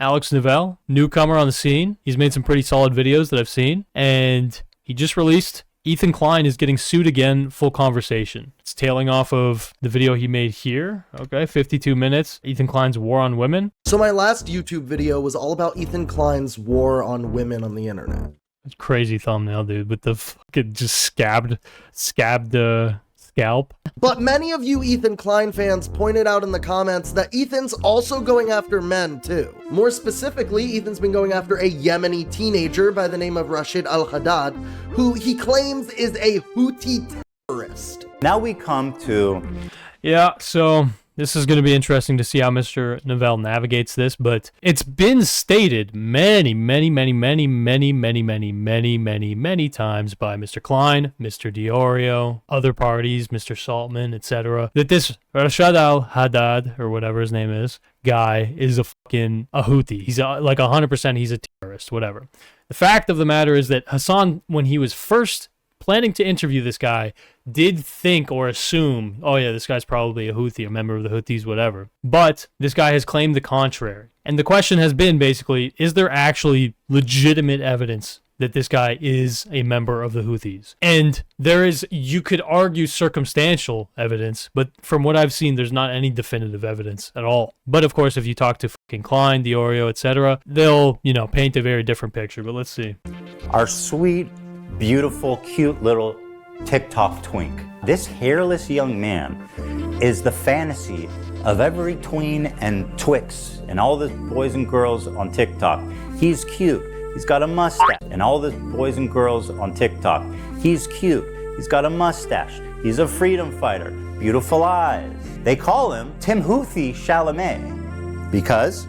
Alex Novell, newcomer on the scene. He's made some pretty solid videos that I've seen. And he just released Ethan Klein is getting sued again, full conversation. It's tailing off of the video he made here. Okay, 52 minutes. Ethan Klein's war on women. So my last YouTube video was all about Ethan Klein's war on women on the internet. Crazy thumbnail, dude, with the fucking just scabbed scalp. But many of you Ethan Klein fans pointed out in the comments that Ethan's also going after men too. More specifically, Ethan's been going after a Yemeni teenager by the name of Rashid al-Haddad, who he claims is a Houthi terrorist. Now we come to... Yeah, so this is going to be interesting to see how Mr. Novell navigates this, but it's been stated many times by Mr. Klein, Mr. Diorio, other parties, Mr. Saltman, etc., that this Rashid al-Haddad, or whatever his name is, guy is a Houthi. He's like 100% he's a terrorist, whatever. The fact of the matter is that Hassan, when he was first planning to interview this guy, did think or assume, oh yeah, this guy's probably a Houthi, a member of the Houthis, whatever. But this guy has claimed the contrary. And the question has been basically, is there actually legitimate evidence that this guy is a member of the Houthis? And there is, you could argue, circumstantial evidence, but from what I've seen, there's not any definitive evidence at all. But of course, if you talk to fucking Klein, Diorio, etc., they'll, paint a very different picture. But let's see. Our sweet, beautiful, cute little TikTok twink. This hairless young man is the fantasy of every tween and twix and all the boys and girls on TikTok. He's cute. He's got a mustache. And all the boys and girls on TikTok. He's cute. He's got a mustache. He's a freedom fighter. Beautiful eyes. They call him Timothée Chalamet because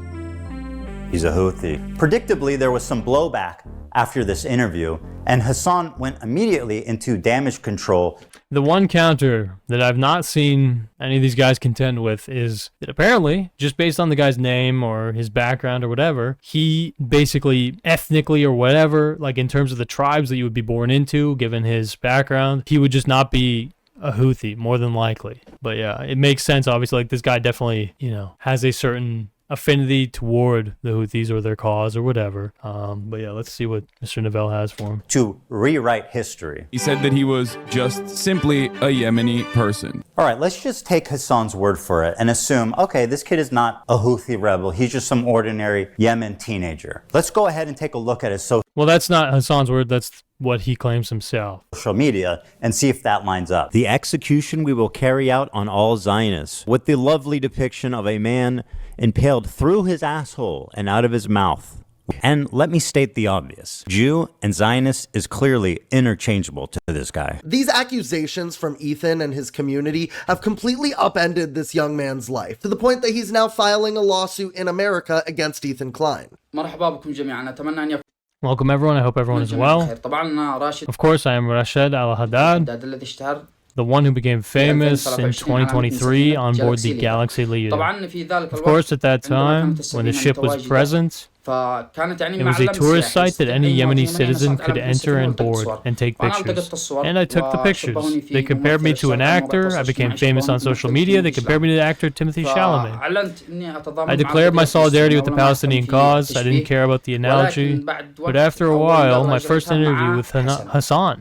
he's a Houthi. Predictably, there was some blowback after this interview, and Hassan went immediately into damage control. The one counter that I've not seen any of these guys contend with is that apparently, just based on the guy's name or his background or whatever, he basically ethnically or whatever, like in terms of the tribes that you would be born into, given his background, he would just not be a Houthi, more than likely. But yeah, it makes sense, obviously, like this guy definitely, has a certain affinity toward the Houthis or their cause or whatever. But yeah, let's see what Mr. Novell has for him. To rewrite history. He said that he was just simply a Yemeni person. All right, let's just take Hassan's word for it and assume, okay, this kid is not a Houthi rebel. He's just some ordinary Yemen teenager. Let's go ahead and take a look at his Well, that's not Hassan's word. That's what he claims himself. Social media and see if that lines up. The execution we will carry out on all Zionists, with the lovely depiction of a man impaled through his asshole and out of his mouth. And let me state the obvious. Jew and Zionist is clearly interchangeable to this guy. These accusations from Ethan and his community have completely upended this young man's life, to the point that he's now filing a lawsuit in America against Ethan Klein. Welcome everyone, I hope everyone is well. Of course, I am Rashid al-Haddad, the one who became famous in 2023 on board the Galaxy Leader. Of course, at that time, when the ship was present, it was a tourist site that any Yemeni citizen could enter and board and take pictures. And I took the pictures. They compared me to an actor. I became famous on social media. They compared me to the actor Timothée Chalamet. I declared my solidarity with the Palestinian cause. I didn't care about the analogy. But after a while, my first interview with Hassan,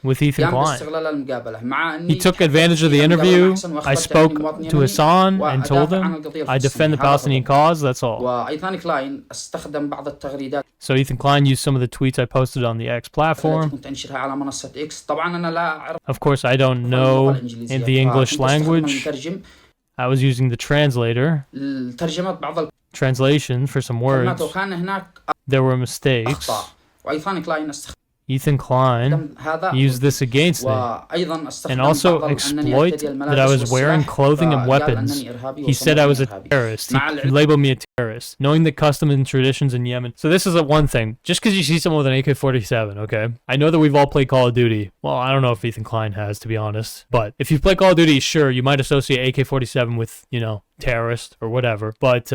with Ethan Klein, he took advantage of the interview. I spoke to Hassan and told him, I defend the Palestinian cause, that's all. So Ethan Klein used some of the tweets I posted on the X platform. Of course, I don't know in the English language. I was using the translator. Translation for some words. There were mistakes. Ethan Klein used this against me and also exploit that I was wearing clothing and weapons. He said I was a terrorist. He labeled me a terrorist, knowing the customs and traditions in Yemen. So this is the one thing. Just because you see someone with an AK-47, okay? I know that we've all played Call of Duty. Well, I don't know if Ethan Klein has, to be honest. But if you play Call of Duty, sure, you might associate AK-47 with, terrorist or whatever. But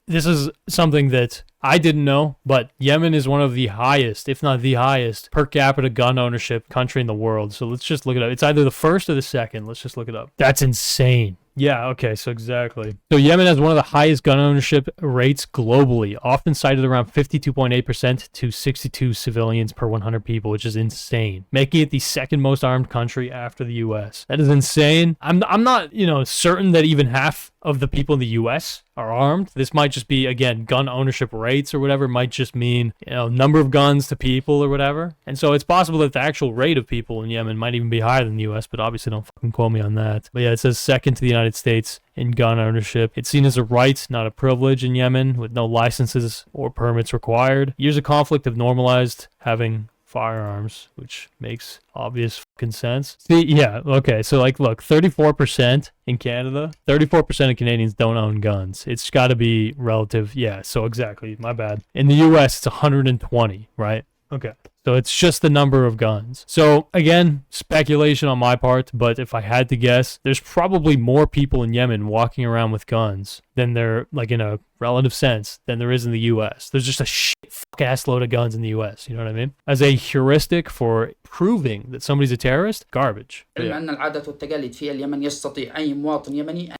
this is something that I didn't know, but Yemen is one of the highest, if not the highest, per capita gun ownership country in the world. So let's just look it up. It's either the first or the second. Let's just look it up. That's insane. Yeah, okay, so exactly. So Yemen has one of the highest gun ownership rates globally, often cited around 52.8% to 62 civilians per 100 people, which is insane, making it the second most armed country after the US. That is insane. I'm not, certain that even half of the people in the US are armed. This might just be, again, gun ownership rates or whatever. It might just mean, number of guns to people or whatever. And so it's possible that the actual rate of people in Yemen might even be higher than the US, but obviously don't fucking quote me on that. But yeah, it says second to the United States in gun ownership. It's seen as a right, not a privilege in Yemen, with no licenses or permits required. Years of conflict have normalized having firearms, which makes obvious fucking sense. See, yeah, okay, so look, 34% in Canada, 34% of Canadians don't own guns. It's got to be relative. Yeah, so exactly, my bad. In the US, it's 120, right? Okay. So it's just the number of guns. So again, speculation on my part, but if I had to guess, there's probably more people in Yemen walking around with guns than there, in a relative sense, than there is in the US. There's just a fuck-ass load of guns in the US, you know what I mean? As a heuristic for proving that somebody's a terrorist, garbage. Yeah.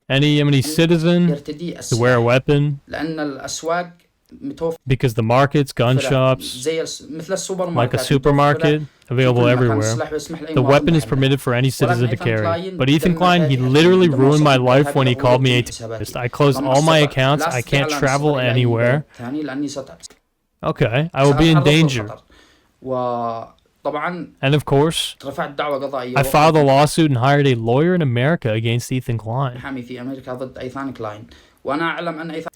Any Yemeni citizen to wear a weapon, because the markets, gun shops, like a supermarket, available everywhere. The weapon is permitted for any citizen to carry. But Ethan Klein, he literally ruined my life when he called me a terrorist. I closed all my accounts. I can't travel anywhere. Okay, I will be in danger. And of course, I filed a lawsuit and hired a lawyer in America against Ethan Klein.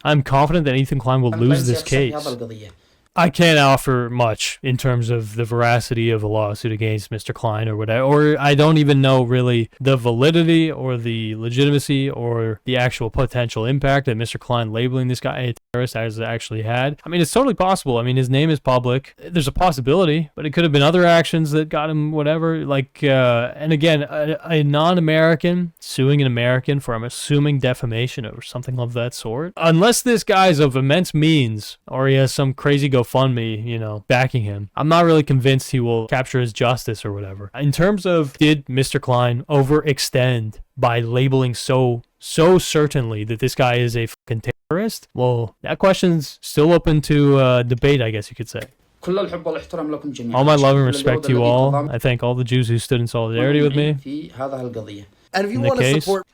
I'm confident that Ethan Klein will lose this case. I can't offer much in terms of the veracity of a lawsuit against Mr. Klein or whatever, or I don't even know really the validity or the legitimacy or the actual potential impact that Mr. Klein labeling this guy a terrorist has actually had. I mean, it's totally possible. I mean, his name is public. There's a possibility, but it could have been other actions that got him whatever. And again, a non-American suing an American for, I'm assuming, defamation or something of that sort. Unless this guy's of immense means or he has some crazy GoFundMe, backing him, I'm not really convinced he will capture his justice or whatever. In terms of, did Mr. Klein overextend by labeling so certainly that this guy is a fucking terrorist? Well, that question's still open to debate, I guess you could say. All my love and respect to you all. I thank all the Jews who stood in solidarity with me. And if you want to support...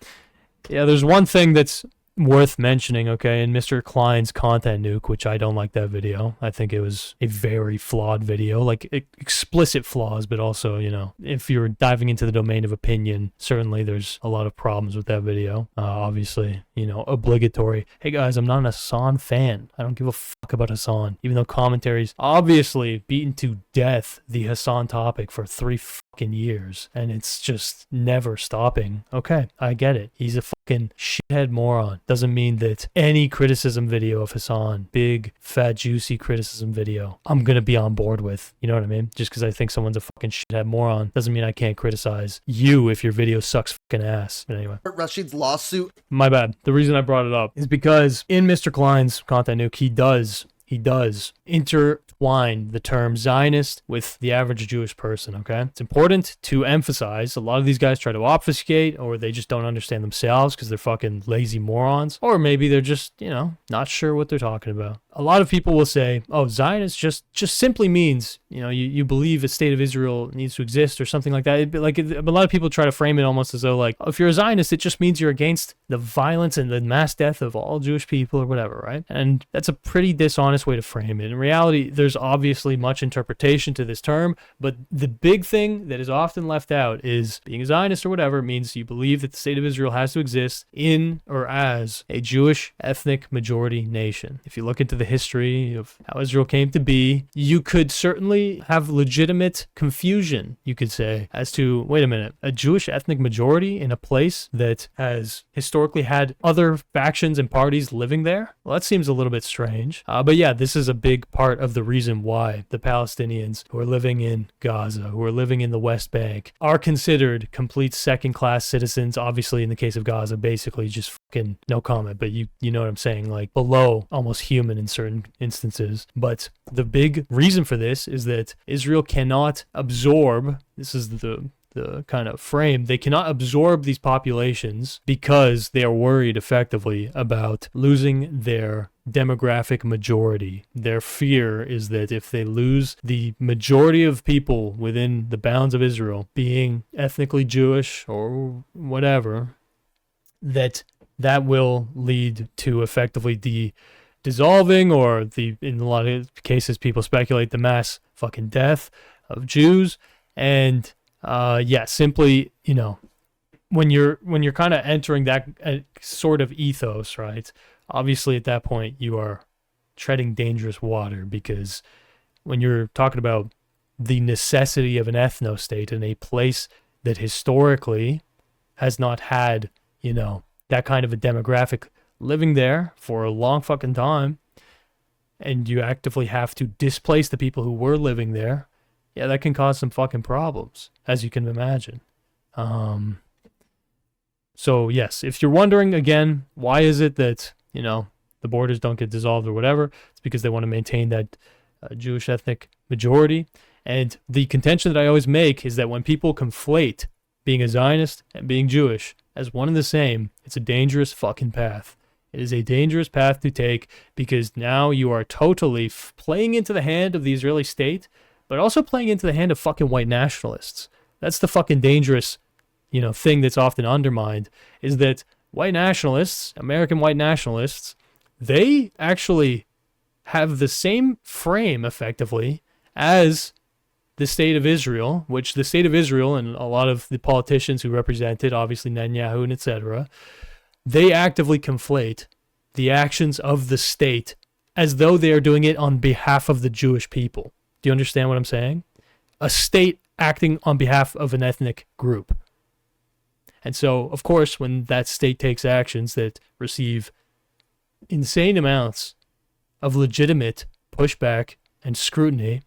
Yeah, there's one thing that's worth mentioning, okay, in Mr. Klein's content nuke, which I don't like that video. I think it was a very flawed video, explicit flaws, but also, if you're diving into the domain of opinion, certainly there's a lot of problems with that video. Obviously, obligatory. Hey guys, I'm not an Hassan fan. I don't give a fuck about Hassan, even though commentaries obviously beaten to death the Hassan topic for 3 fucking years, and it's just never stopping. Okay, I get it. He's a fucking shithead moron. Doesn't mean that any criticism video of Hassan, big, fat, juicy criticism video, I'm gonna be on board with. You know what I mean? Just because I think someone's a fucking shithead moron doesn't mean I can't criticize you if your video sucks fucking ass. But anyway. Rashid's lawsuit. My bad. The reason I brought it up is because in Mr. Klein's content nuke, he does intertwine the term Zionist with the average Jewish person, okay? It's important to emphasize a lot of these guys try to obfuscate, or they just don't understand themselves because they're fucking lazy morons, or maybe they're just, not sure what they're talking about. A lot of people will say, oh, Zionist just simply means, you believe a state of Israel needs to exist or something like that. A lot of people try to frame it almost as though, if you're a Zionist, it just means you're against the violence and the mass death of all Jewish people or whatever, right? And that's a pretty dishonest way to frame it. In reality, there's obviously much interpretation to this term, but the big thing that is often left out is being a Zionist or whatever means you believe that the state of Israel has to exist in or as a Jewish ethnic majority nation. If you look into the history of how Israel came to be, you could certainly have legitimate confusion, you could say, as to, wait a minute, a Jewish ethnic majority in a place that has historically had other factions and parties living there? Well, that seems a little bit strange. But yeah, this is a big part of the reason why the Palestinians who are living in Gaza, who are living in the West Bank, are considered complete second-class citizens. Obviously, in the case of Gaza, basically just fucking no comment, but you know what I'm saying, below almost human in certain instances. But the big reason for this is that Israel cannot absorb, this is the the kind of frame, they cannot absorb these populations because they are worried effectively about losing their demographic majority. Their fear is that if they lose the majority of people within the bounds of Israel being ethnically Jewish or whatever, that will lead to effectively the dissolving, or in a lot of cases people speculate, the mass fucking death of Jews. And simply, when you're kind of entering that sort of ethos, right? Obviously, at that point, you are treading dangerous water, because when you're talking about the necessity of an ethno-state in a place that historically has not had, that kind of a demographic living there for a long fucking time, and you actively have to displace the people who were living there, yeah, that can cause some fucking problems, as you can imagine. So yes, if you're wondering again, why is it that, the borders don't get dissolved or whatever, it's because they want to maintain that Jewish ethnic majority. And the contention that I always make is that when people conflate being a Zionist and being Jewish as one and the same, it's a dangerous fucking path. It is a dangerous path to take, because now you are totally playing into the hand of the Israeli state, but also playing into the hand of fucking white nationalists. That's the fucking dangerous, thing that's often undermined, is that white nationalists, American white nationalists, they actually have the same frame, effectively, as the state of Israel, which the state of Israel and a lot of the politicians who represent it, obviously Netanyahu and etc., they actively conflate the actions of the state as though they are doing it on behalf of the Jewish people. Do you understand what I'm saying? A state acting on behalf of an ethnic group. And so, of course, when that state takes actions that receive insane amounts of legitimate pushback and scrutiny,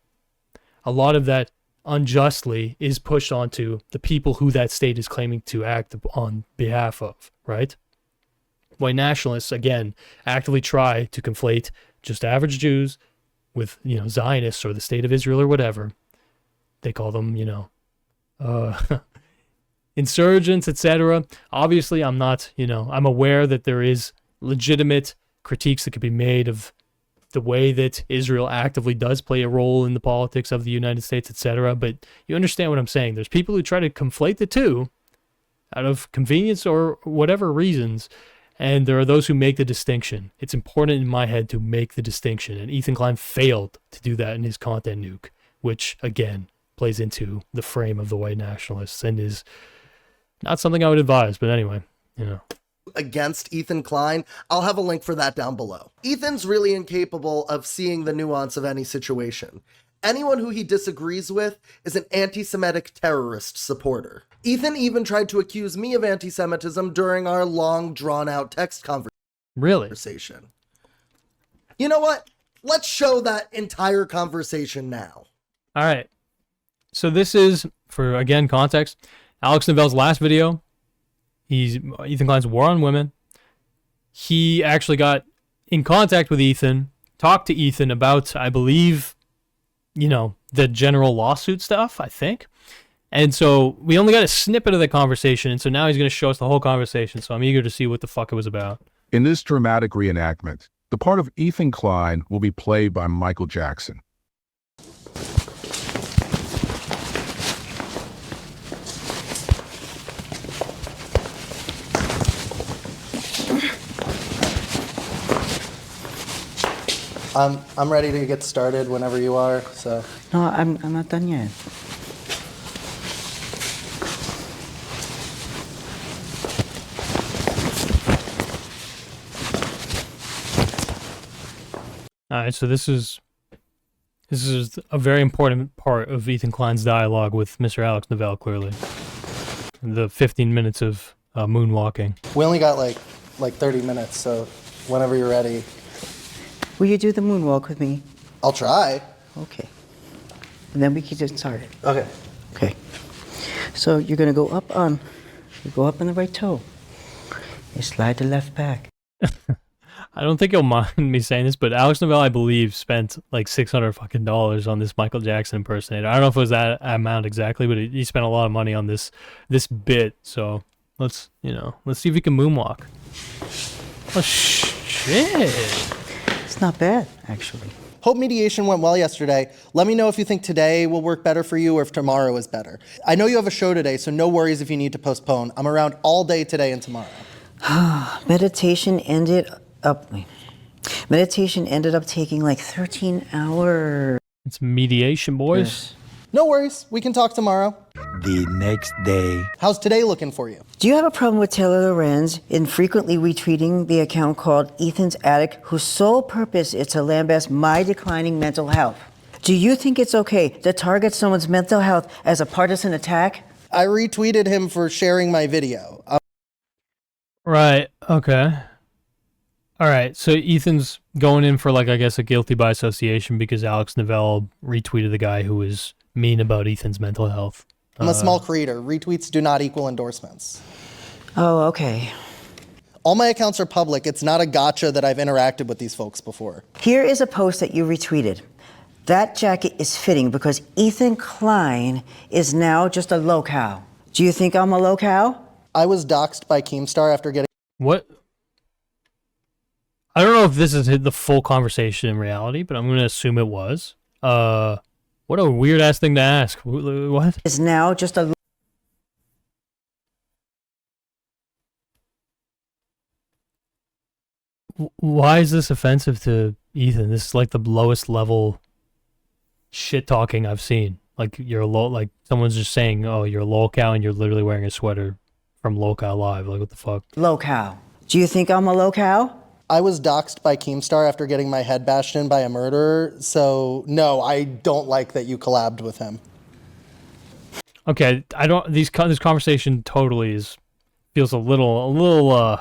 a lot of that unjustly is pushed onto the people who that state is claiming to act on behalf of, right? White nationalists, again, actively try to conflate just average Jews with, Zionists or the state of Israel or whatever. They call them, insurgents, etc. Obviously, I'm not, I'm aware that there is legitimate critiques that could be made of the way that Israel actively does play a role in the politics of the United States, etc. But you understand what I'm saying. There's people who try to conflate the two out of convenience or whatever reasons, and there are those who make the distinction. It's important in my head to make the distinction, and Ethan Klein failed to do that in his content nuke, which, again, plays into the frame of the white nationalists and is not something I would advise, but anyway, Against Ethan Klein, I'll have a link for that down below. Ethan's really incapable of seeing the nuance of any situation. Anyone who he disagrees with is an anti-Semitic terrorist supporter. Ethan even tried to accuse me of anti-Semitism during our long, drawn-out text conversation. Really? You know what? Let's show that entire conversation now. All right. So this is, for, again, context, Alex Neville's last video. He's Ethan Klein's War on Women. He actually got in contact with Ethan, talked to Ethan about, I believe, the general lawsuit stuff, I think. And so we only got a snippet of the conversation, and so now he's going to show us the whole conversation, so I'm eager to see what the fuck it was about. In this dramatic reenactment, the part of Ethan Klein will be played by Michael Jackson. I'm ready to get started whenever you are, so. No, I'm not done yet. All right, so this is a very important part of Ethan Klein's dialogue with Mr. Alex Neville, clearly. The 15 minutes of moonwalking. We only got like 30 minutes, so whenever you're ready. Will you do the moonwalk with me? I'll try. Okay. And then we can get started. Okay. Okay. So you're gonna go up on the right toe. You slide the left back. I don't think you'll mind me saying this, but Alex Novell, I believe, spent like $600 fucking on this Michael Jackson impersonator. I don't know if it was that amount exactly, but he spent a lot of money on this bit. So let's see if he can moonwalk. Oh shit! It's not bad, actually. Hope mediation went well yesterday. Let me know if you think today will work better for you or if tomorrow is better. I know you have a show today, so no worries if you need to postpone. I'm around all day today and tomorrow. Meditation ended up taking like 13 hours. It's mediation, boys. No worries. We can talk tomorrow. The next day. How's today looking for you? Do you have a problem with Taylor Lorenz infrequently retweeting the account called Ethan's Attic, whose sole purpose is to lambast my declining mental health? Do you think it's okay to target someone's mental health as a partisan attack? I retweeted him for sharing my video. Right. Okay. All right. So Ethan's going in for, like, I guess, a guilty by association because Alex Novell retweeted the guy who was mean about Ethan's mental health. I'm a small creator. Retweets do not equal endorsements. Oh, okay. All my accounts are public. It's not a gotcha that I've interacted with these folks before. Here is a post that you retweeted. That jacket is fitting because Ethan Klein is now just a locale. Do you think I'm a locale? I was doxxed by Keemstar after getting... What? I don't know if this is the full conversation in reality, but I'm going to assume it was. What a weird ass thing to ask. What? Is now just a... Why is this offensive to Ethan? This is like the lowest level shit talking I've seen. Like like someone's just saying, "Oh, you're a locale," and you're literally wearing a sweater from Locale Live. Like, what the fuck? Locale. Do you think I'm a locale? I was doxxed by Keemstar after getting my head bashed in by a murderer, so no, I don't like that you collabed with him. Okay, I don't. This conversation totally feels a little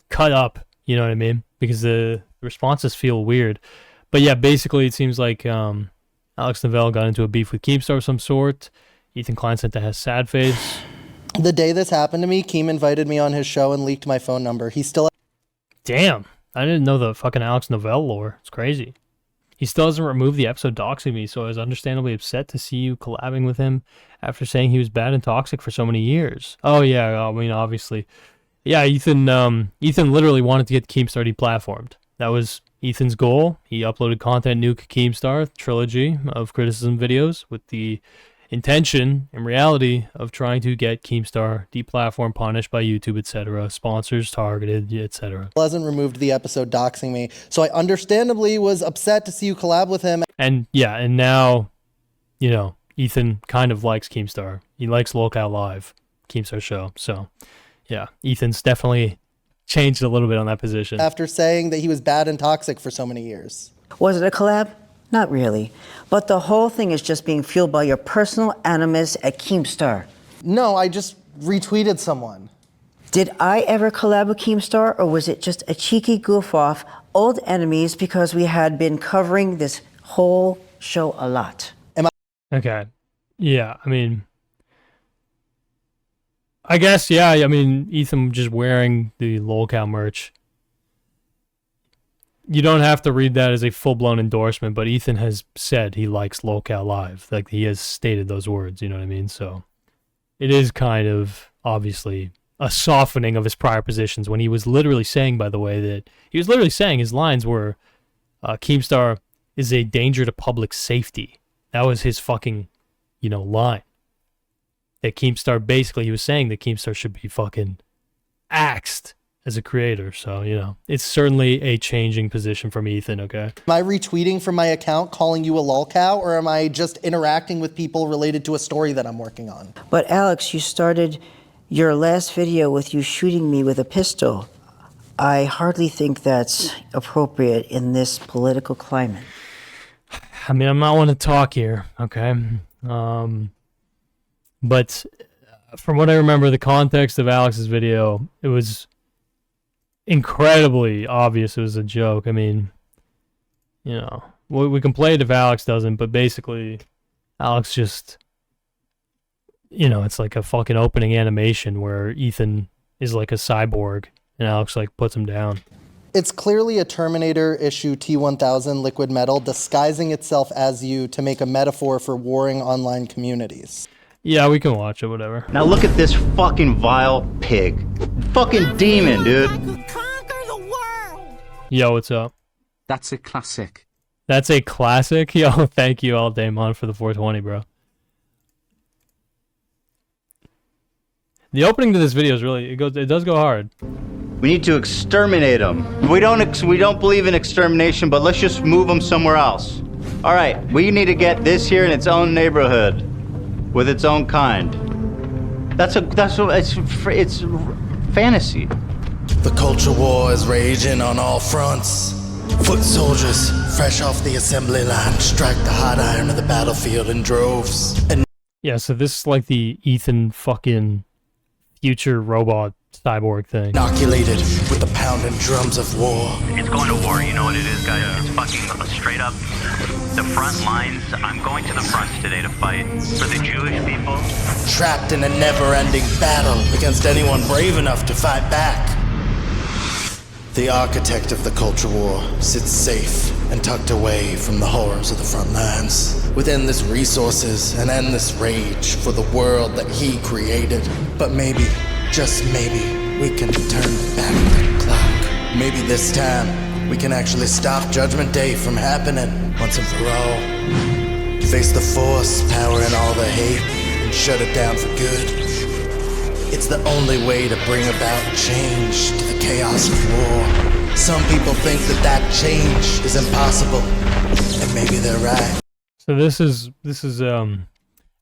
cut up. You know what I mean? Because the responses feel weird. But yeah, basically it seems like Alex Novell got into a beef with Keemstar of some sort. Ethan Klein sent a sad face. The day this happened to me, Keem invited me on his show and leaked my phone number. He still... Damn, I didn't know the fucking Alex Novell lore. It's crazy. He still hasn't removed the episode doxing me, so I was understandably upset to see you collabing with him after saying he was bad and toxic for so many years. Oh yeah, I mean, obviously. Yeah, Ethan literally wanted to get Keemstar deplatformed. That was Ethan's goal. He uploaded content nuke Keemstar trilogy of criticism videos with the intention, in reality, of trying to get Keemstar deplatformed, punished by YouTube, etc., sponsors targeted, etc. hasn't removed the episode doxing me, so I understandably was upset to see you collab with him. And yeah, and now, Ethan kind of likes Keemstar. He likes Locale Live, Keemstar show. So, yeah, Ethan's definitely changed a little bit on that position. After saying that he was bad and toxic for so many years. Was it a collab? Not really. But the whole thing is just being fueled by your personal animus at Keemstar. No, I just retweeted someone. Did I ever collab with Keemstar, or was it just a cheeky goof-off, old enemies, because we had been covering this whole show a lot? Okay. Yeah, I mean, I guess, yeah, I mean, Ethan just wearing the Lolcow merch. You don't have to read that as a full-blown endorsement, but Ethan has said he likes Lolcow Live. Like, he has stated those words, you know what I mean? So, it is kind of, obviously, a softening of his prior positions when he was literally saying, by the way, that he was literally saying his lines were, Keemstar is a danger to public safety. That was his fucking, line. That Keemstar, basically, he was saying that Keemstar should be fucking axed as a creator. So, it's certainly a changing position from Ethan, okay? Am I retweeting from my account calling you a lolcow, or am I just interacting with people related to a story that I'm working on? But Alex, you started your last video with you shooting me with a pistol. I hardly think that's appropriate in this political climate. I mean, I'm not one to talk here, okay? But from what I remember, the context of Alex's video, it was incredibly obvious it was a joke. I mean, we can play it if Alex doesn't, but basically, Alex just, it's like a fucking opening animation where Ethan is like a cyborg and Alex like puts him down. It's clearly a Terminator issue T-1000 liquid metal disguising itself as you to make a metaphor for warring online communities. Yeah, we can watch it, whatever. Now look at this fucking vile pig. Fucking demon, dude. Yo, what's up? That's a classic. That's a classic? Yo, thank you, all Damon, for the 420, bro. The opening to this video is really, it does go hard. We need to exterminate them. We don't believe in extermination, but let's just move them somewhere else. All right, we need to get this here in its own neighborhood, with its own kind. It's fantasy. The culture war is raging on all fronts. Foot soldiers, fresh off the assembly line, strike the hot iron of the battlefield in droves. And Yeah, so this is like the Ethan fucking future robot cyborg thing. inoculated with the pounding drums of war. It's going to war, you know what it is, guys. It's fucking straight up the front lines. I'm going to the front today to fight for the Jewish people. Trapped in a never-ending battle against anyone brave enough to fight back. The architect of the culture war sits safe and tucked away from the horrors of the front lines, with endless resources and endless rage for the world that he created. But maybe, just maybe, we can turn back the clock. Maybe this time, we can actually stop Judgment Day from happening once and for all. Face the force powering all the hate and shut it down for good. It's the only way to bring about change to the chaos of war. Some people think that change is impossible, and maybe they're right. So this is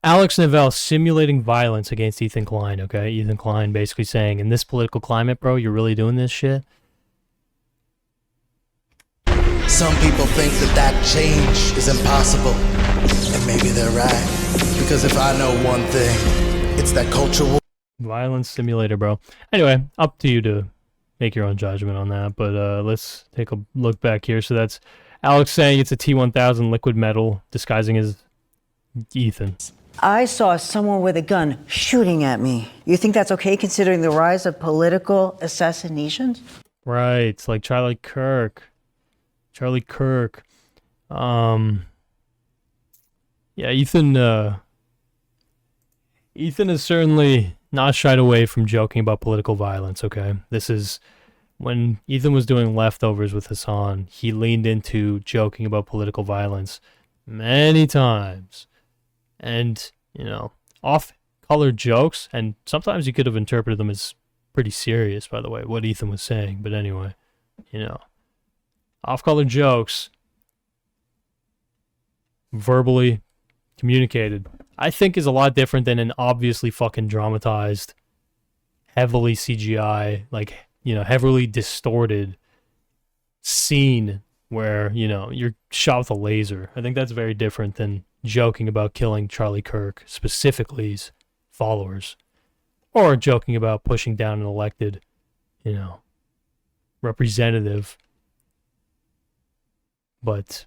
Alex Neville simulating violence against Ethan Klein, okay? Ethan Klein basically saying, in this political climate, bro, you're really doing this shit? Some people think that change is impossible, and maybe they're right. Because if I know one thing, it's that culture war. Violence simulator, bro. Anyway, up to you to make your own judgment on that, but let's take a look back here. So that's Alex saying it's a T-1000 liquid metal disguising as Ethan. I saw someone with a gun shooting at me. You think that's okay considering the rise of political assassinations? Right, like Charlie Kirk. Yeah, Ethan is certainly not shied away from joking about political violence, okay? This is when Ethan was doing Leftovers with Hassan, he leaned into joking about political violence many times. And, you know, off-color jokes, and sometimes you could have interpreted them as pretty serious, by the way, what Ethan was saying. But anyway, you know, off-color jokes, verbally communicated, I think is a lot different than an obviously fucking dramatized, heavily CGI, like, you know, heavily distorted scene where, you know, you're shot with a laser. I think that's very different than joking about killing Charlie Kirk, specifically his followers, or joking about pushing down an elected, you know, representative. But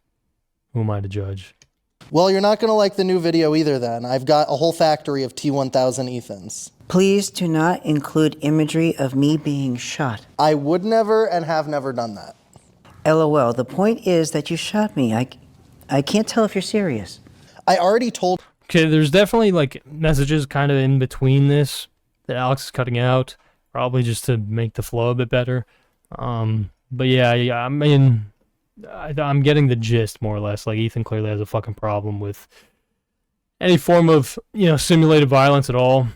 who am I to judge? Well, you're not going to like the new video either then. I've got a whole factory of T-1000 Ethans. Please do not include imagery of me being shot. I would never and have never done that. LOL, the point is that you shot me. I can't tell if you're serious. I already told... Okay, there's definitely, like, messages kind of in between this that Alex is cutting out, probably just to make the flow a bit better. But yeah, I mean... I'm getting the gist, more or less. Like, Ethan clearly has a fucking problem with any form of, you know, simulated violence at all,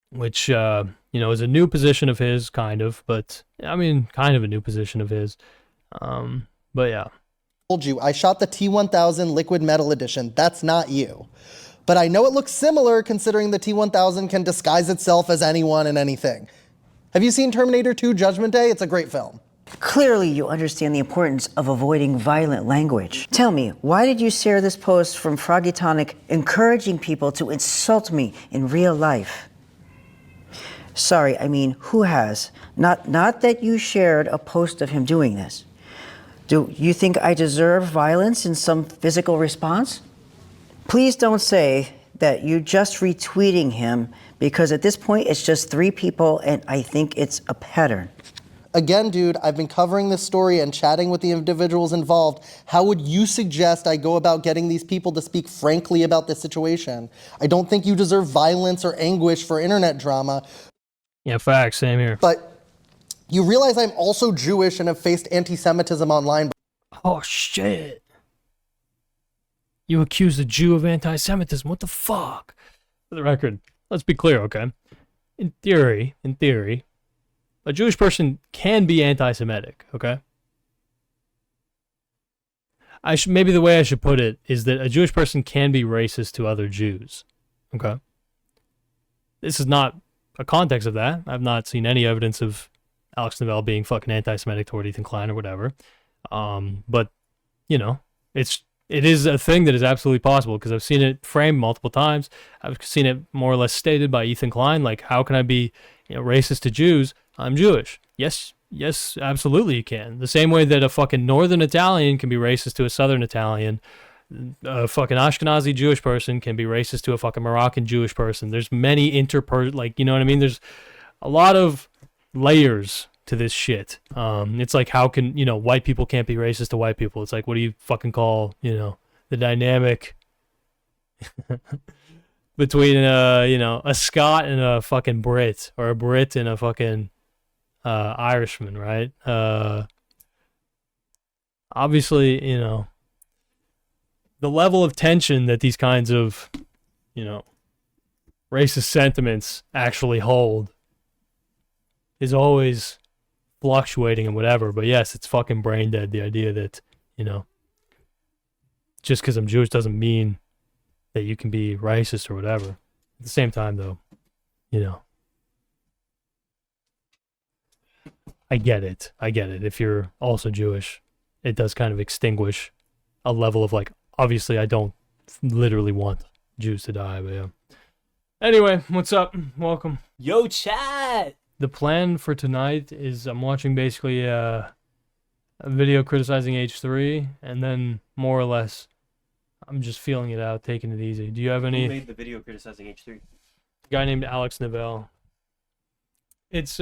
which, you know, is a new position of his, kind of, but, I mean, kind of a new position of his. But yeah. Told you, I shot the T-1000 Liquid Metal Edition. That's not you. But I know it looks similar considering the T-1000 can disguise itself as anyone and anything. Have you seen Terminator 2 Judgment Day? It's a great film. Clearly, you understand the importance of avoiding violent language. Tell me, why did you share this post from Froggy Tonic encouraging people to insult me in real life? Sorry, I mean, who has? Not that you shared a post of him doing this. Do you think I deserve violence in some physical response? Please don't say that you're just retweeting him, because at this point, it's just 3 people, and I think it's a pattern. Again, dude, I've been covering this story and chatting with the individuals involved. How would you suggest I go about getting these people to speak frankly about this situation? I don't think you deserve violence or anguish for internet drama. Yeah, facts. Same here. But you realize I'm also Jewish and have faced anti-Semitism online. Oh, shit. You accused a Jew of anti-Semitism. What the fuck? For the record, let's be clear, okay? In theory, a Jewish person can be anti-Semitic, okay? Maybe the way I should put it is that a Jewish person can be racist to other Jews, okay? This is not a context of that. I've not seen any evidence of Alex Novell being fucking anti-Semitic toward Ethan Klein or whatever. But, you know, it is a thing that is absolutely possible because I've seen it framed multiple times. I've seen it more or less stated by Ethan Klein, like, how can I be, racist to Jews? I'm Jewish. Yes, absolutely you can. The same way that a fucking Northern Italian can be racist to a Southern Italian, a fucking Ashkenazi Jewish person can be racist to a fucking Moroccan Jewish person. There's many like, you know what I mean? There's a lot of layers to this shit. It's like, how can, white people can't be racist to white people? It's like, what do you fucking call, the dynamic between, a Scot and a fucking Brit, or a Brit and a fucking Irishman, right? Obviously, the level of tension that these kinds of, racist sentiments actually hold is always fluctuating and whatever. But yes, it's fucking brain dead, the idea that, just because I'm Jewish doesn't mean that you can be racist or whatever. At the same time, though, I get it. If you're also Jewish, it does kind of extinguish a level of, like, obviously I don't literally want Jews to die, but yeah. Anyway, what's up? Welcome. Yo, chat! The plan for tonight is I'm watching basically a video criticizing H3, and then more or less I'm just feeling it out, taking it easy. Do you have any... Who made the video criticizing H3? A guy named Alex Novell. It's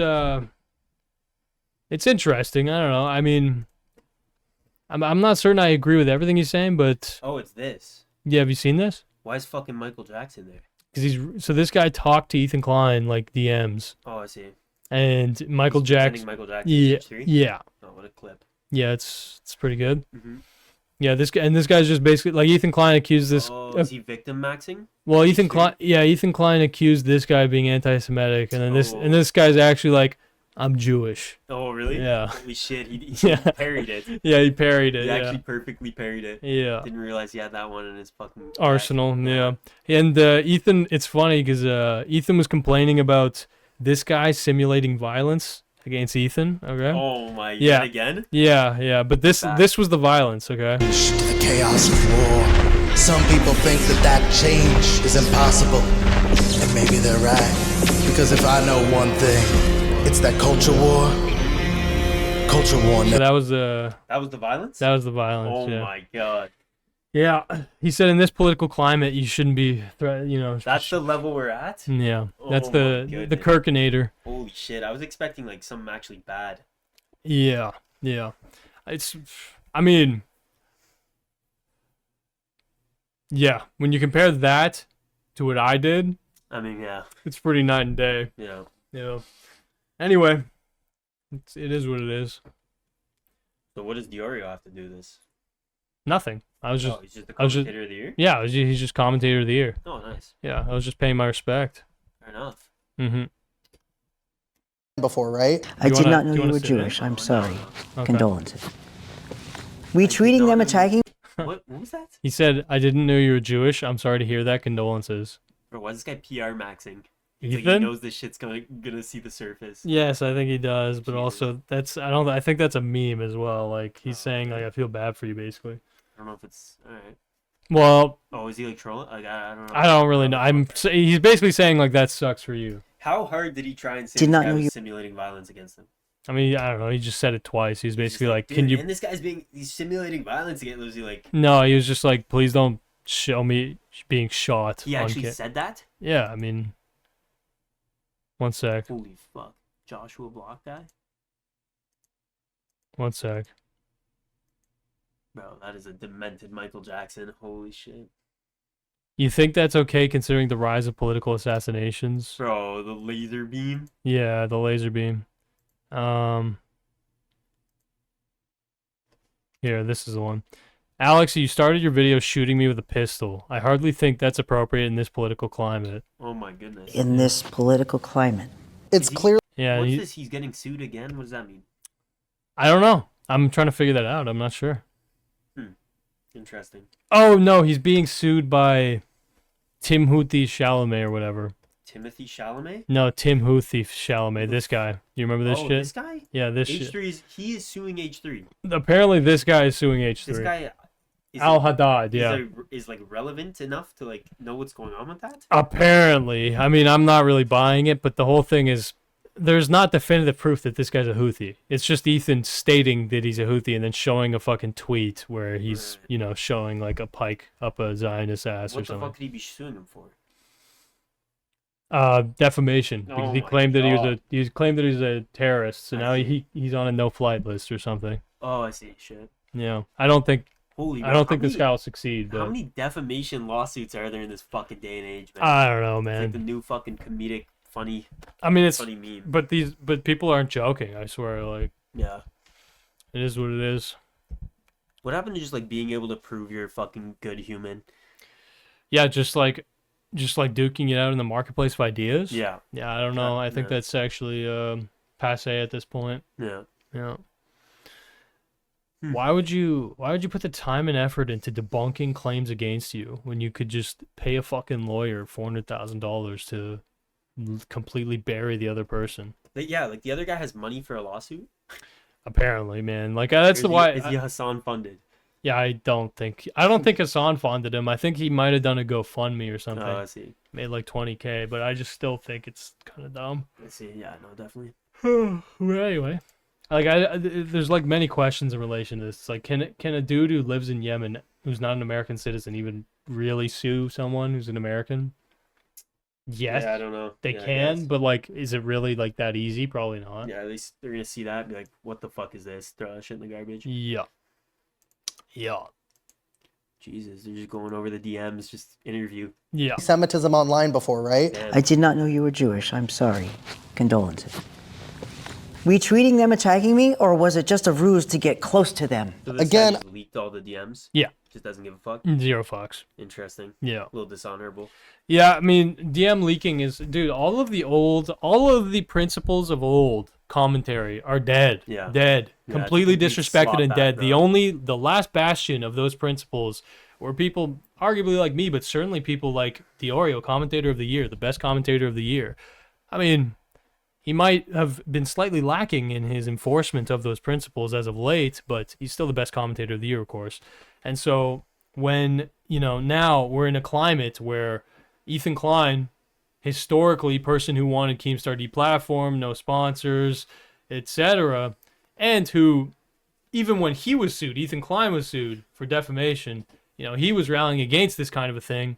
interesting. I don't know. I mean, I'm not certain I agree with everything he's saying, but... Oh, it's this. Yeah, have you seen this? Why is fucking Michael Jackson there? Because so this guy talked to Ethan Klein, like, DMs. Oh, I see. And Michael Jackson... Michael Jackson H3? Yeah. Oh, what a clip. Yeah, it's pretty good. Mm-hmm. Yeah, this guy's just basically, like, Ethan Klein accused this... Oh, is he victim maxing? Well, Ethan Klein accused this guy of being anti-Semitic, and then this guy's actually like, I'm Jewish. Oh, really? Yeah. Holy shit, he parried it. Yeah, he parried it. He actually perfectly parried it. Yeah. Didn't realize he had that one in his fucking arsenal. Yeah. And Ethan, it's funny because Ethan was complaining about this guy simulating violence against Ethan. Okay. Oh my yeah. God, again? Yeah. But this was the violence. Okay. To the chaos of war. Some people think that change is impossible, and maybe they're right. Because if I know one thing, it's that culture war. So that was the violence? That was the violence. Oh yeah. my God. Yeah, he said in this political climate, you shouldn't be, That's the level we're at? Yeah, that's the Kirkinator. Holy shit, I was expecting, like, something actually bad. Yeah. I mean, yeah, when you compare that to what I did, I mean, yeah. It's pretty night and day. Yeah. Yeah. Anyway, it is what it is. So what does Diorio have to do this? Nothing. He's just the commentator of the year? Yeah, he's just commentator of the year. Oh, nice. Yeah, I was just paying my respect. Fair enough. Mm-hmm. Before, right? I did not know you were Jewish. I'm sorry. Okay. Condolences. Retweeting them, attacking... What was that? He said, I didn't know you were Jewish. I'm sorry to hear that. Condolences. Bro, why is this guy PR maxing? Ethan? Like he knows this shit's gonna see the surface. Yes, I think he does, but also I think that's a meme as well. Like he's saying like I feel bad for you basically. I don't know if it's alright. Well, is he like trolling? Like I don't know. I don't really know. He's basically saying like that sucks for you. How hard did he try and say this guy was simulating violence against him? I mean, I don't know. He just said it twice. He's basically like, can you? And this guy's he's simulating violence against. Was he like? No, he was just like, please don't show me being shot. He actually said that? Yeah, I mean, one sec. Holy fuck, Joshua Block guy. One sec. Bro, that is a demented Michael Jackson. Holy shit. You think that's okay considering the rise of political assassinations? Bro, the laser beam. Yeah, the laser beam. Here, this is the one. Alex, you started your video shooting me with a pistol. I hardly think that's appropriate in this political climate. Oh my goodness. In this political climate. It's clear. Yeah, What's this? He's getting sued again? What does that mean? I don't know. I'm trying to figure that out. I'm not sure. Interesting. Oh, no, he's being sued by Timothy Chalamet or whatever. Timothy Chalamet? No, Timothy Chalamet. This guy. You remember this shit? This guy? Yeah, this H3 he is suing H3. Apparently, this guy is suing H3. This guy Al Haddad, yeah. Is like relevant enough to like know what's going on with that? Apparently. I mean, I'm not really buying it, but the whole thing is there's not definitive proof that this guy's a Houthi. It's just Ethan stating that he's a Houthi and then showing a fucking tweet where he's, you know, showing like a pike up a Zionist ass or something. What the fuck could he be suing him for? Defamation, because he claimed that he claimed that he's a terrorist, so now he's on a no-flight list or something. Oh, I see. Shit. Yeah, I don't think this guy will succeed. But how many defamation lawsuits are there in this fucking day and age, man? I don't know, man. It's like the new fucking comedic, funny. I mean, it's funny meme. but people aren't joking. I swear, like yeah, it is what it is. What happened to just like being able to prove you're a fucking good human? Yeah, just like duking it out in the marketplace of ideas. Yeah. Yeah, I don't know. I think that's actually passe at this point. Yeah. Yeah. Why would you put the time and effort into debunking claims against you when you could just pay a fucking lawyer $400,000 to completely bury the other person? Yeah, like the other guy has money for a lawsuit. Apparently, man. Like that's the why. Is he Hassan funded? Yeah, I don't think Hassan funded him. I think he might have done a GoFundMe or something. Oh, I see. Made like $20K, but I just still think it's kind of dumb. I see. Yeah, no, definitely. Well, anyway, like there's like many questions in relation to this. It's like, can a dude who lives in Yemen, who's not an American citizen, even really sue someone who's an American? Yes. Yeah, I don't know. They can, but like, is it really like that easy? Probably not. Yeah, at least they're gonna see that and be like, "What the fuck is this?" Throw that shit in the garbage. Yeah. Yeah. Jesus, they're just going over the DMs, just interview. Yeah. Semitism online before, right? I did not know you were Jewish. I'm sorry. Condolences. Retweeting them attacking me, or was it just a ruse to get close to them? So this guy just leaked all the DMs. Yeah. Just doesn't give a fuck. Zero fucks. Interesting. Yeah. A little dishonorable. Yeah, I mean, DM leaking is, dude, all of the principles of old commentary are dead. Yeah. Dead. Yeah, Completely it's disrespected slot and back, dead. bro. The last bastion of those principles were people, arguably like me, but certainly people like Diorio, commentator of the year, the best commentator of the year. I mean, he might have been slightly lacking in his enforcement of those principles as of late, but he's still the best commentator of the year, of course. And so when, now we're in a climate where Ethan Klein, historically person who wanted Keemstar deplatformed, no sponsors, etc., and who, even when he was sued, Ethan Klein was sued for defamation, he was rallying against this kind of a thing.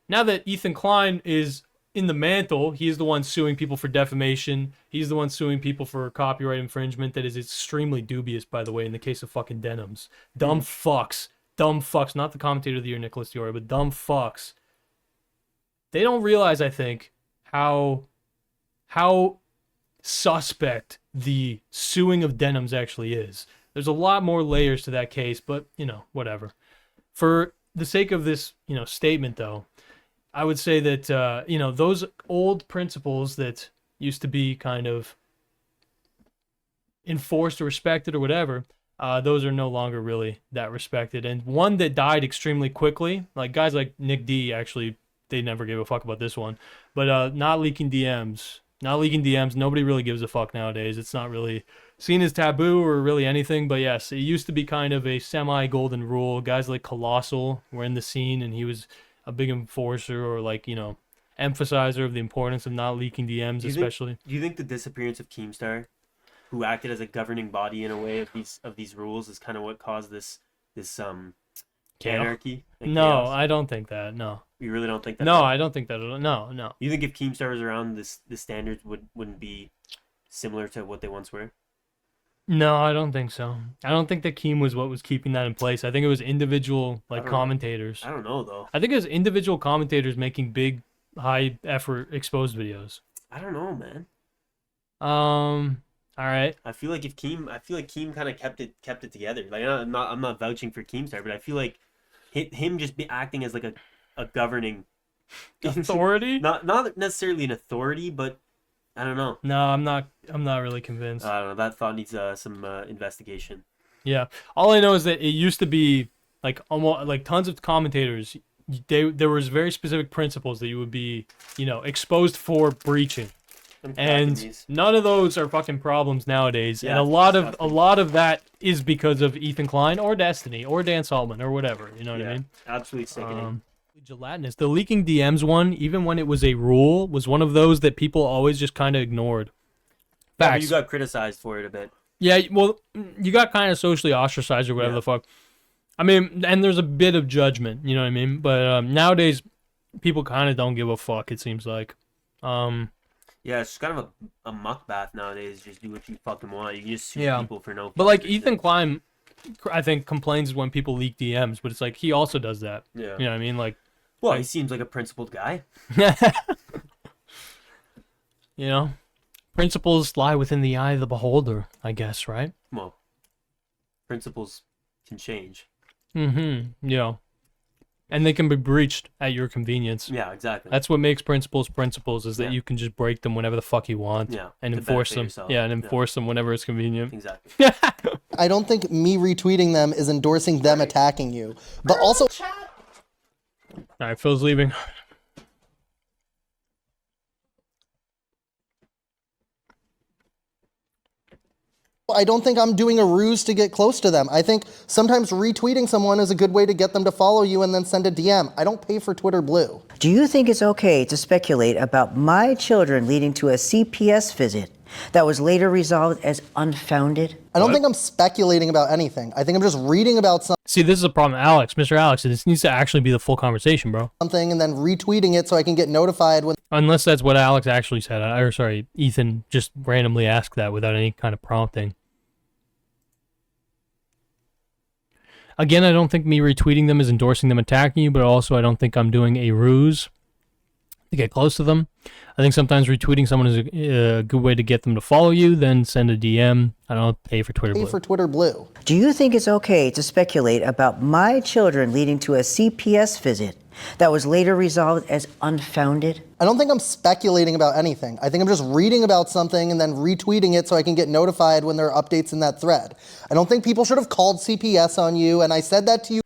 Now that Ethan Klein is in the mantle, he is the one suing people for defamation. He's the one suing people for copyright infringement that is extremely dubious, by the way, in the case of fucking denims. Dumb fucks, not the commentator of the year, Nicholas Diori, but dumb fucks. They don't realize, I think, how suspect the suing of denims actually is. There's a lot more layers to that case, but, whatever. For the sake of this, statement, though, I would say that, those old principles that used to be kind of enforced or respected or whatever, those are no longer really that respected. And one that died extremely quickly, like guys like Nick D, actually, they never gave a fuck about this one. But not leaking DMs. Nobody really gives a fuck nowadays. It's not really seen as taboo or really anything. But yes, it used to be kind of a semi-golden rule. Guys like Colossal were in the scene, and he was a big enforcer or emphasizer of the importance of not leaking DMs, especially. Do you think the disappearance of Keemstar, who acted as a governing body in a way of these rules, is kind of what caused this anarchy? No, chaos? I don't think that. No. You really don't think that? No, I don't think that at all. No. You think if Keemstar was around, the standards wouldn't be similar to what they once were? No, I don't think so. I don't think that Keem was what was keeping that in place. I think it was individual commentators. I don't know though. I think it was individual commentators making big, high effort exposed videos. I don't know, man. All right. I feel like Keem kind of kept it together. Like I'm not vouching for Keemstar, but I feel like him just be acting as like a governing authority. not necessarily an authority, but I don't know. No, I'm not really convinced. I don't know. That thought needs some investigation. Yeah. All I know is that it used to be like almost like tons of commentators. There was very specific principles that you would be, exposed for breaching. And none of those are fucking problems nowadays. Yeah, and a lot of that is because of Ethan Klein or Destiny or Dan Saltman or whatever. You know what I mean? Absolutely sickening. Gelatinous. The leaking DMs one, even when it was a rule, was one of those that people always just kind of ignored. Yeah, but you got criticized for it a bit. Yeah, well, you got kind of socially ostracized or whatever the fuck. I mean, and there's a bit of judgment, you know what I mean? But nowadays, people kind of don't give a fuck, it seems like. Yeah, it's just kind of a muck bath nowadays. Just do what you fucking want. You can just sue people for no. But like Ethan Klein, I think complains when people leak DMs, but it's like he also does that. Yeah, you know what I mean? Like, well, he seems like a principled guy. Principles lie within the eye of the beholder, I guess, right? Well, principles can change. Yeah. And they can be breached at your convenience. Yeah, exactly. That's what makes principles is that you can just break them whenever the fuck you want. Yeah. And enforce them. Yourself. Yeah, and enforce them whenever it's convenient. Exactly. I don't think me retweeting them is endorsing them attacking you. But also... All right, Phil's leaving. I don't think I'm doing a ruse to get close to them. I think sometimes retweeting someone is a good way to get them to follow you and then send a DM. I don't pay for Twitter Blue. Do you think it's okay to speculate about my children leading to a CPS visit that was later resolved as unfounded? I don't think I'm speculating about anything. I think I'm just reading about something. See, this is a problem, Alex, Mr. Alex. This needs to actually be the full conversation, bro. Something and then retweeting it so I can get notified when. Unless that's what Alex actually said. Or sorry, Ethan just randomly asked that without any kind of prompting. Again, I don't think me retweeting them is endorsing them attacking you, but also I don't think I'm doing a ruse to get close to them. I think sometimes retweeting someone is a good way to get them to follow you, then send a DM. I don't pay for Twitter Blue. For Twitter Blue. Do you think it's okay to speculate about my children leading to a CPS visit that was later resolved as unfounded? I don't think I'm speculating about anything. I think I'm just reading about something and then retweeting it so I can get notified when there are updates in that thread. I don't think people should have called CPS on you, and I said that to you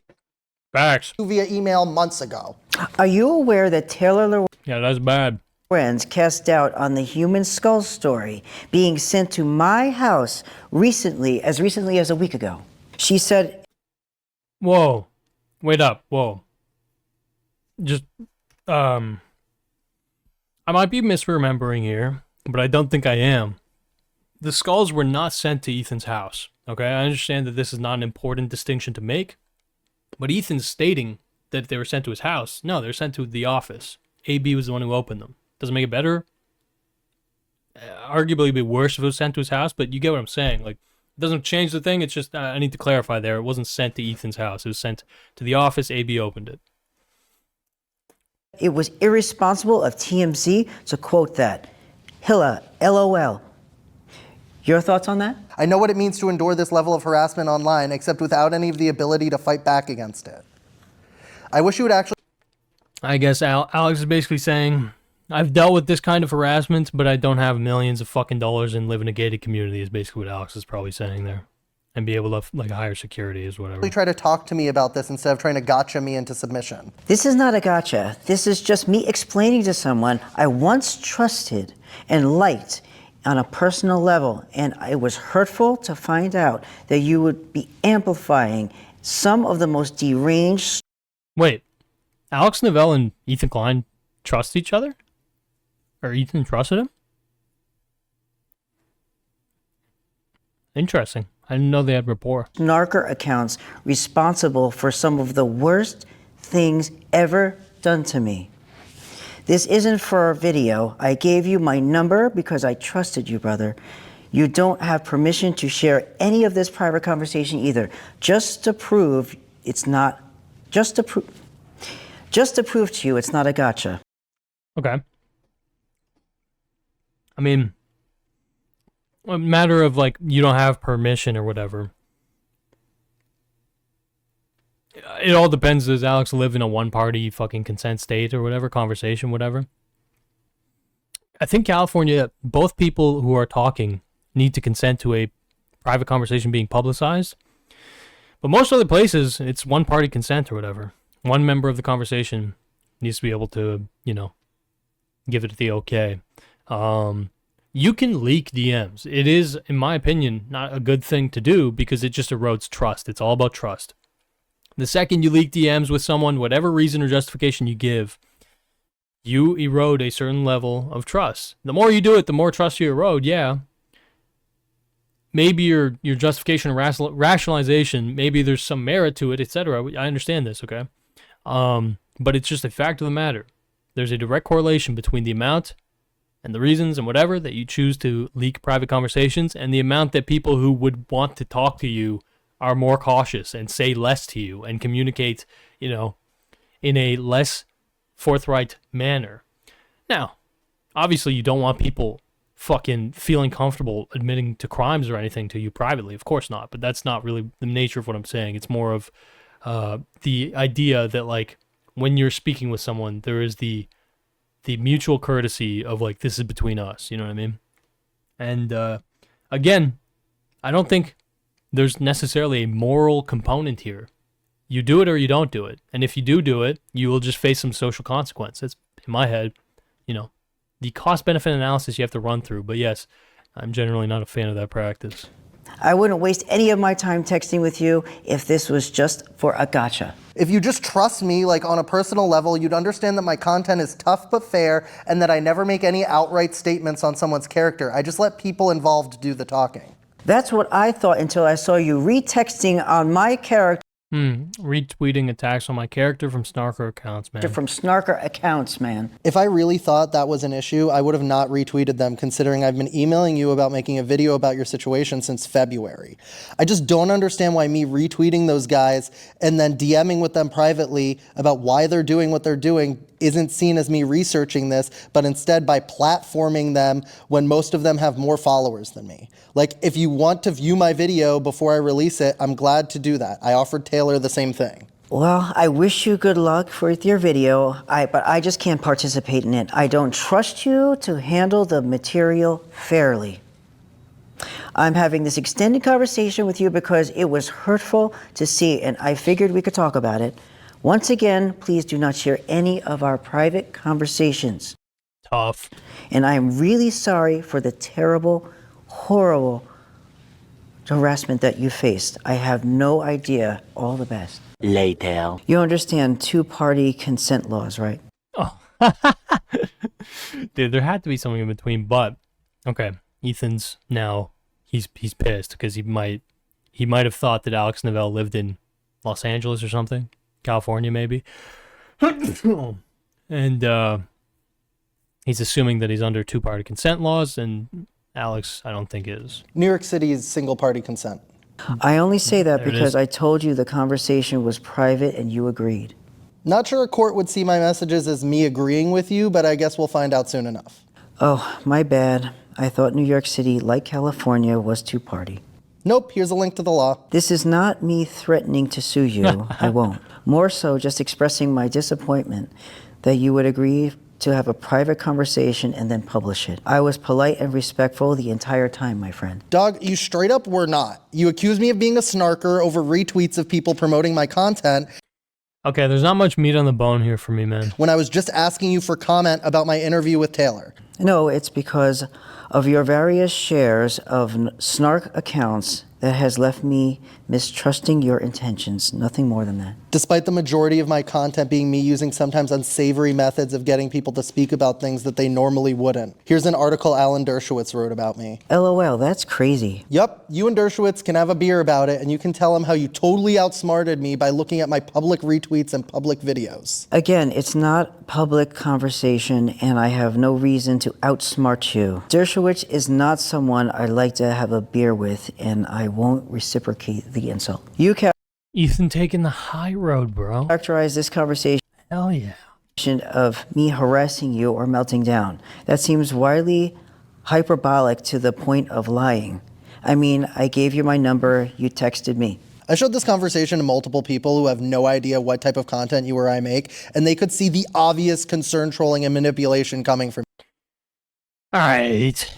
Facts. Via email months ago. Are you aware that Taylor Yeah, that's bad. Lorenz cast doubt on the human skull story being sent to my house recently as a week ago? She said... Whoa. Wait up. Whoa. Just, I might be misremembering here, but I don't think I am. The skulls were not sent to Ethan's house, okay? I understand that this is not an important distinction to make, but Ethan's stating that they were sent to his house. No, they're sent to the office. AB was the one who opened them. Doesn't make it better. Arguably it'd be worse if it was sent to his house, but you get what I'm saying. Like, it doesn't change the thing. It's just, I need to clarify there. It wasn't sent to Ethan's house. It was sent to the office. AB opened it. It was irresponsible of TMZ to quote that. Hilla, LOL. Your thoughts on that? I know what it means to endure this level of harassment online, except without any of the ability to fight back against it. I wish you would actually... I guess Alex is basically saying, I've dealt with this kind of harassment, but I don't have millions of fucking dollars and live in a gated community, is basically what Alex is probably saying there. And be able to, like, hire security is whatever. Try to talk to me about this instead of trying to gotcha me into submission. This is not a gotcha. This is just me explaining to someone I once trusted and liked on a personal level, and it was hurtful to find out that you would be amplifying some of the most deranged... Wait, Alex Novell and Ethan Klein trust each other? Or Ethan trusted him? Interesting. I didn't know they had rapport. Narker accounts responsible for some of the worst things ever done to me. This isn't for a video. I gave you my number because I trusted you, brother. You don't have permission to share any of this private conversation either. Just to prove to you it's not a gotcha. Okay. I mean, a matter of like you don't have permission or whatever. It all depends. Does Alex live in a one-party fucking consent state or whatever, conversation, whatever? I think California, both people who are talking need to consent to a private conversation being publicized. But most other places, it's one-party consent or whatever. One member of the conversation needs to be able to, give it the okay. You can leak DMs. It is, in my opinion, not a good thing to do because it just erodes trust. It's all about trust. The second you leak DMs with someone, whatever reason or justification you give, you erode a certain level of trust. The more you do it, the more trust you erode, yeah. Maybe your justification or rationalization, maybe there's some merit to it, etc. I understand this, okay? But it's just a fact of the matter. There's a direct correlation between the amount and the reasons and whatever that you choose to leak private conversations and the amount that people who would want to talk to you are more cautious and say less to you and communicate, in a less forthright manner. Now, obviously you don't want people fucking feeling comfortable admitting to crimes or anything to you privately. Of course not, but that's not really the nature of what I'm saying. It's more of the idea that like when you're speaking with someone, there is the mutual courtesy of like, this is between us, you know what I mean? And again, I don't think there's necessarily a moral component here. You do it or you don't do it. And if you do it, you will just face some social consequences. In my head, the cost-benefit analysis you have to run through. But yes, I'm generally not a fan of that practice. I wouldn't waste any of my time texting with you if this was just for a gotcha. If you just trust me, like on a personal level, you'd understand that my content is tough but fair and that I never make any outright statements on someone's character. I just let people involved do the talking. That's what I thought until I saw you retexting on my character. Retweeting attacks on my character from snarker accounts, man. From snarker accounts, man. If I really thought that was an issue, I would have not retweeted them, considering I've been emailing you about making a video about your situation since February. I just don't understand why me retweeting those guys and then DMing with them privately about why they're doing what they're doing isn't seen as me researching this, but instead by platforming them when most of them have more followers than me. Like, if you want to view my video before I release it, I'm glad to do that. I offered Taylor the same thing. Well, I wish you good luck with your video, but I just can't participate in it. I don't trust you to handle the material fairly. I'm having this extended conversation with you because it was hurtful to see, and I figured we could talk about it. Once again, please do not share any of our private conversations. Tough. And I am really sorry for the terrible, horrible harassment that you faced. I have no idea. All the best. Later. You understand two-party consent laws, right? Oh. Dude, there had to be something in between, but okay, Ethan's now he's pissed because he might have thought that Alex Novell lived in Los Angeles or something. California, maybe. And he's assuming that he's under two-party consent laws, and Alex, I don't think is. New York City is single-party consent. I only say that There it because is. I told you the conversation was private and you agreed. Not sure a court would see my messages as me agreeing with you, but I guess we'll find out soon enough. Oh, my bad. I thought New York City, like California, was two-party. Nope, here's a link to the law. This is not me threatening to sue you. I won't. More so just expressing my disappointment that you would agree to have a private conversation and then publish it. I was polite and respectful the entire time, my friend. Dog, you straight up were not. You accused me of being a snarker over retweets of people promoting my content Okay, there's not much meat on the bone here for me, man. when I was just asking you for comment about my interview with Taylor. No, it's because of your various shares of snark accounts that has left me mistrusting your intentions. Nothing more than that. Despite the majority of my content being me using sometimes unsavory methods of getting people to speak about things that they normally wouldn't. Here's an article Alan Dershowitz wrote about me. LOL, that's crazy. Yup, you and Dershowitz can have a beer about it, and you can tell him how you totally outsmarted me by looking at my public retweets and public videos. Again, it's not public conversation, and I have no reason to outsmart you. Dershowitz is not someone I'd like to have a beer with, and I won't reciprocate the insult. You Ethan taking the high road, bro. characterize this conversation Hell yeah. of me harassing you or melting down. That seems wildly hyperbolic to the point of lying. I mean, I gave you my number, you texted me. I showed this conversation to multiple people who have no idea what type of content you or I make, and they could see the obvious concern, trolling, and manipulation coming from me. All right.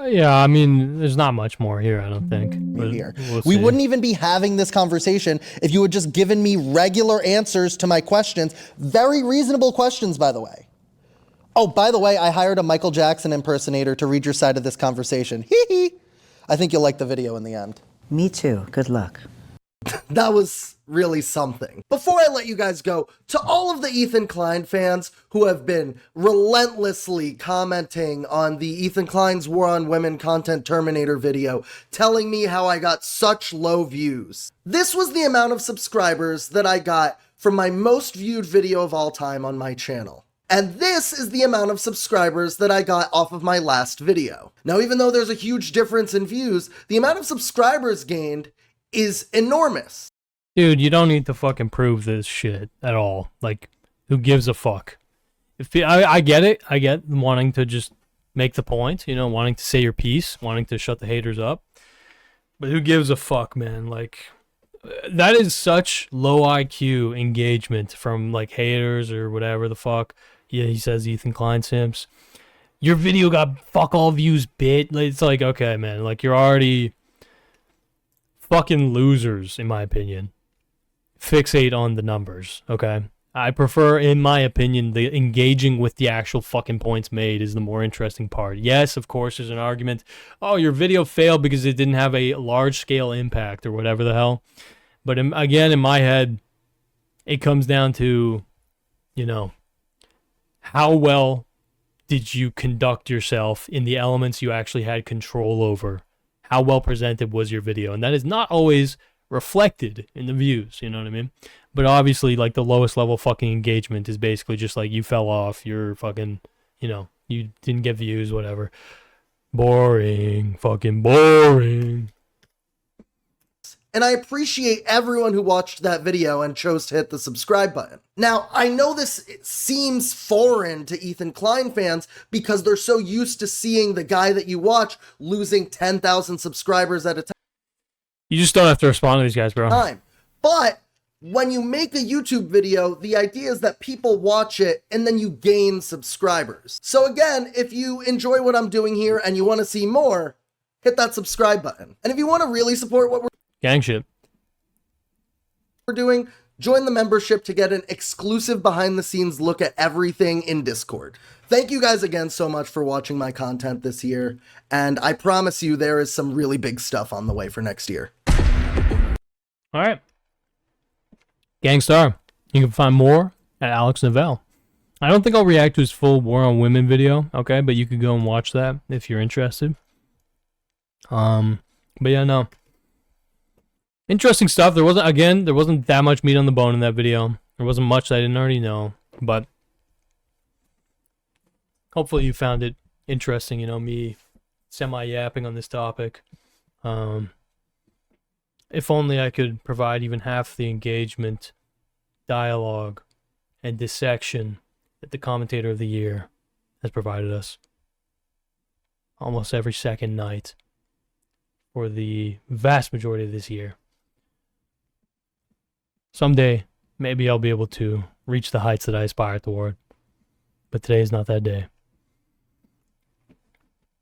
Yeah, I mean, there's not much more here, I don't think. But Here. we'll We see. wouldn't even be having this conversation if you had just given me regular answers to my questions. Very reasonable questions, by the way. Oh, by the way, I hired a Michael Jackson impersonator to read your side of this conversation. Hee hee. I think you'll like the video in the end. Me too. Good luck. That was really something. Before I let you guys go, to all of the Ethan Klein fans who have been relentlessly commenting on the Ethan Klein's War on Women Content Terminator video, telling me how I got such low views. This was the amount of subscribers that I got from my most viewed video of all time on my channel. And this is the amount of subscribers that I got off of my last video. Now, even though there's a huge difference in views, the amount of subscribers gained is enormous. Dude, you don't need to fucking prove this shit at all. Like, who gives a fuck? I get it. I get wanting to just make the point, you know, wanting to say your piece, wanting to shut the haters up. But who gives a fuck, man? Like, that is such low IQ engagement from, like, haters or whatever the fuck. Yeah, he says Ethan Klein simps. Your video got fuck all views, bit. It's like, okay, man. Like, you're already fucking losers, in my opinion. Fixate on the numbers, okay? I prefer, in my opinion, the engaging with the actual fucking points made is the more interesting part. Yes, of course, there's an argument. Oh, your video failed because it didn't have a large-scale impact or whatever the hell. But again, in my head, it comes down to, you know, how well did you conduct yourself in the elements you actually had control over? How well presented was your video? And that is not always reflected in the views, you know what I mean? But obviously, like, the lowest level fucking engagement is basically just like, you fell off, you're fucking, you know, you didn't get views, whatever. Boring, fucking boring. And I appreciate everyone who watched that video and chose to hit the subscribe button. Now, I know this seems foreign to Ethan Klein fans because they're so used to seeing the guy that you watch losing 10,000 subscribers at a You just don't have to respond to these guys, bro. time. But when you make a YouTube video, the idea is that people watch it and then you gain subscribers. So again, if you enjoy what I'm doing here and you want to see more, hit that subscribe button. And if you want to really support what Gang shit. we're doing, join the membership to get an exclusive behind the scenes look at everything in Discord. Thank you guys again so much for watching my content this year, and I promise you there is some really big stuff on the way for next year. All right. Gangstar. You can find more at Alex Novell. I don't think I'll react to his full War on Women video, okay? But you could go and watch that if you're interested. But yeah, no. Interesting stuff. There wasn't that much meat on the bone in that video. There wasn't much that I didn't already know, but hopefully you found it interesting, you know, me semi-yapping on this topic. If only I could provide even half the engagement, dialogue, and dissection that the Commentator of the Year has provided us almost every second night for the vast majority of this year. Someday, maybe I'll be able to reach the heights that I aspire toward, but today is not that day.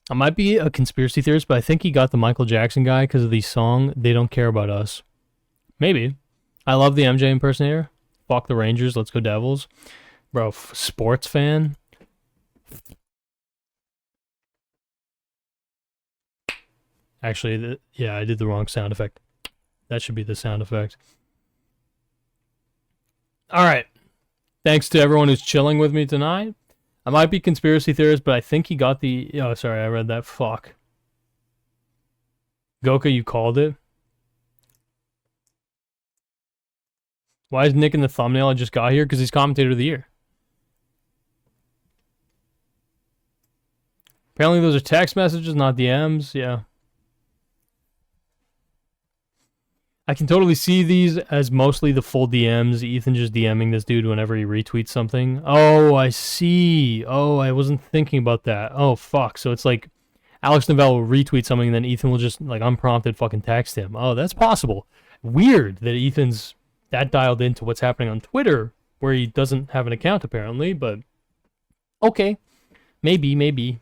I might be a conspiracy theorist, but I think he got the Michael Jackson guy because of the song They Don't Care About Us. Maybe. I love the MJ impersonator. Fuck the Rangers, let's go Devils. Bro, sports fan. Actually, yeah, I did the wrong sound effect. That should be the sound effect. All right. Thanks to everyone who's chilling with me tonight. I might be conspiracy theorist, but I think he got the... Oh, sorry, I read that. Fuck. Goka, you called it? Why is Nick in the thumbnail? I just got here? Because he's commentator of the year. Apparently those are text messages, not DMs. Yeah. I can totally see these as mostly the full DMs. Ethan just DMing this dude whenever he retweets something. Oh, I see. Oh, I wasn't thinking about that. Oh, fuck. So it's like Alex Novell will retweet something and then Ethan will just, like, unprompted fucking text him. Oh, that's possible. Weird that Ethan's that dialed into what's happening on Twitter, where he doesn't have an account, apparently, but okay. Maybe.